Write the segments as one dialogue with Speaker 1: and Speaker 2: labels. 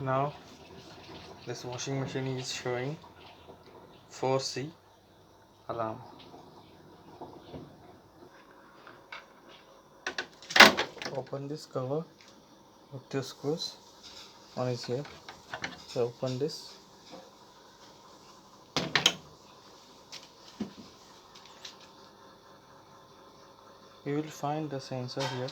Speaker 1: Now this washing machine is showing 4C alarm. Open this cover with two screws. One is here. So open this. You will find the sensor here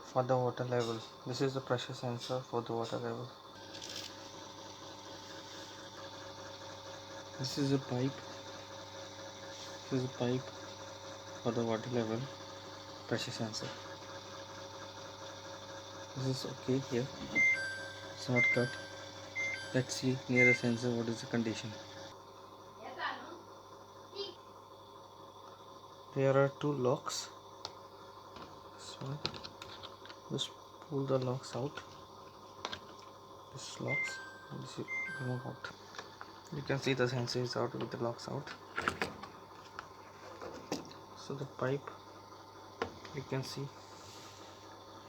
Speaker 1: for the water level. This is the pressure sensor for the water level. This is a pipe. This is a pipe for the water level pressure sensor. This is okay here. It's not cut. Let's see near the sensor what is the condition. There are two locks. So just pull the locks out. This locks and this you remove out. You can see the sensor is out with the locks out. So the pipe you can see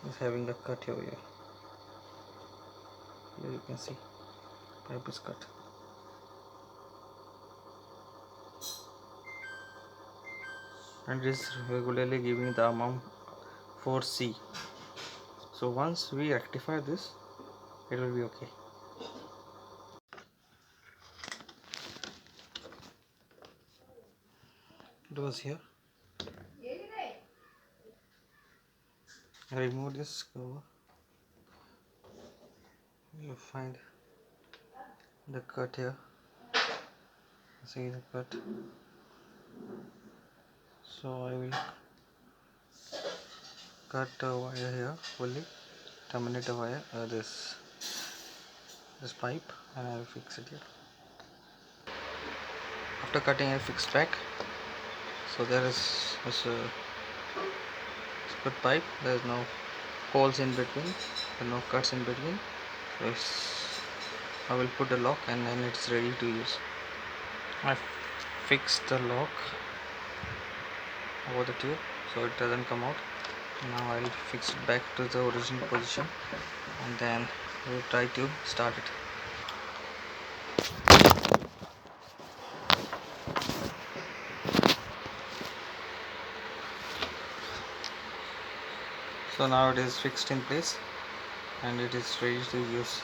Speaker 1: is having a cut here. Here you can see pipe is cut. And it is regularly giving the amount 4C. So once we rectify this, it will be okay. It was here. I remove this cover. You find the cut here. See the cut. So I will cut the wire here fully, terminate the wire, this pipe, and I will fix it here. After cutting, I fixed back. So there is this good pipe. There is no holes in between, there are no cuts in between. So I will put the lock and then it's ready to use. I fixed the lock over the tube so it doesn't come out. Now I will fix it back to the original position and then we will try to start it. So now it is fixed in place and it is ready to use.